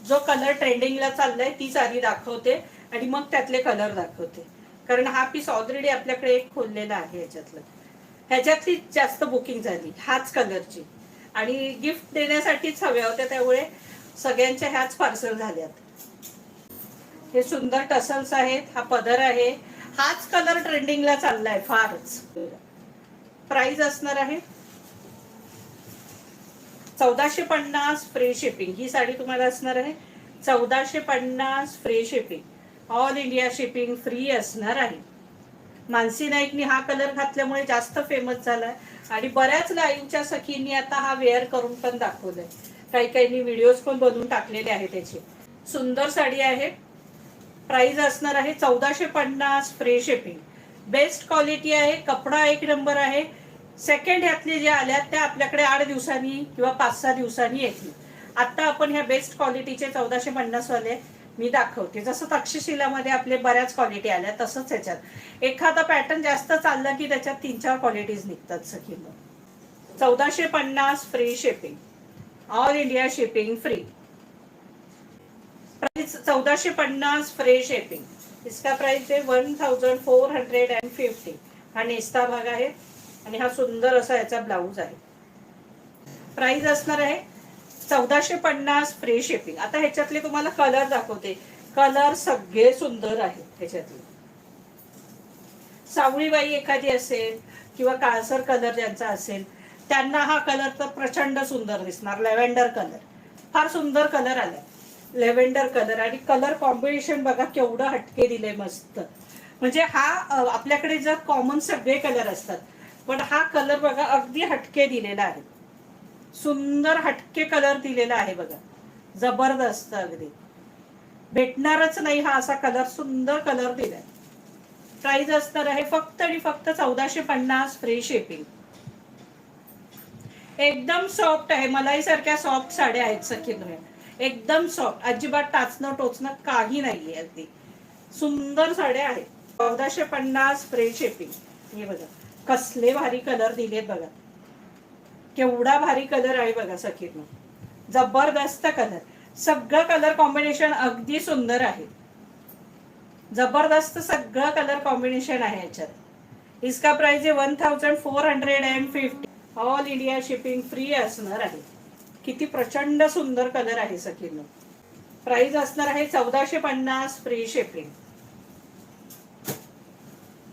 जो कलर ट्रेंडिंगला चाललाय ती साडी दाखवते आणि मग त्यातले कलर दाखवते, कारण हा पीस ऑलरेडी आपल्याकडे एक खोललेला आहे ह्याच्यातलं. ह्याच्यातली जास्त बुकिंग झाली हाच कलरची, आणि गिफ्ट देण्यासाठीच हव्या होत्या, त्यामुळे सगळ्यांच्या ह्याच पार्सल झाल्यात. हे सुंदर टसल्स आहेत, हा पदर आहे, हाच कलर ट्रेंडिंगला चाललाय फारच. प्राइस असणार आहे 1450 फ्री शिपिंग. ही साडी तुम्हाला असणार आहे 1450 free shipping. All India shipping free असणार आहे. मानसी नाईकनी हा कलर घातल्यामुळे जास्त फेमस झालाय आणि बऱ्याच लाईव्हच्या सखींनी आता हा वेअर करून पण दाखवलाय. काही काहींनी व्हिडिओज पण बनवून टाकलेले आहेत त्याचे. सुंदर साडी आहे. प्राइस असणार आहे 1450 फ्री शिपिंग. बेस्ट क्वालिटी आहे, कपडा एक नंबर आहे. सेकंड ह्यातले जे आल्यात त्या आपल्याकडे 8 दिवसांनी किंवा 5-6 दिवसांनी येतील. आता आपण ह्या बेस्ट क्वालिटीचे 1450 वाले मी दाखवते. जसं तक्षशिलामध्ये आपले बऱ्याच क्वालिटी आल्या तसंच ह्याच्यात एखादा पॅटर्न जास्त चालला की त्याच्यात 3-4 क्वालिटीज निघतात सखींनो. 1450 free shipping. All India shipping free. Price 1450 free shipping. इसका प्राइस है 1450. हा नेस्ता भाग आहे आणि हा सुंदर असा याचा ब्लाऊज आहे. प्राइस असणार आहे 1450 फ्री शिपिंग. आता ह्याच्यातले तुम्हाला कलर दाखवते. कलर सगळे सुंदर आहेत ह्याच्यातले. सावळीबाई एखादी असेल किंवा काळसर कलर ज्यांचा असेल त्यांना हा कलर तर प्रचंड सुंदर दिसणार. लेव्हेंडर कलर, फार सुंदर कलर आलाय लेव्हेंडर कलर. आणि कलर कॉम्बिनेशन बघा केवढं हटके दिले मस्त. म्हणजे हा आपल्याकडे जर कॉमन सगळे कलर असतात, पण हा कलर बघा अगदी हटके दिलेला आहे. सुंदर हटके कलर दिलेला आहे बघा, जबरदस्त. अगदी भेटणारच नाही हा असा कलर, सुंदर कलर दिलाय. प्राइस असणार आहे फक्त आणि फक्त 1450 फ्री शिपिंग. एकदम सॉफ्ट आहे, मलाई सारख्या सॉफ्ट साड्या आहेत सखींनो. एकदम सॉफ्ट, अजिबात टाचणं टोचणं काही नाहीये. अगदी सुंदर साड्या आहेत. 1450 फ्री शिपिंग. हे बघा कसले भारी कलर दिलेत बघा, केवढा भारी कलर आहे बघा सखींनो. जबरदस्त कलर, सगळं कलर कॉम्बिनेशन अगदी सुंदर आहे. जबरदस्त सगळं कलर कॉम्बिनेशन आहे याच्यात. इसका प्राइस आहे 1450. ऑल इंडिया शिपिंग फ्री असणार आहे. किती प्रचंड सुंदर कलर आहे सखींनो. प्राइस असणार आहे 1450 फ्री शिपिंग.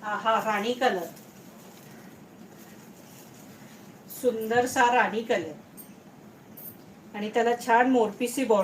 हा राणी कलर, सुंदरसा राणी कलर आणि त्याला छान मोरपिसी बॉर्डर.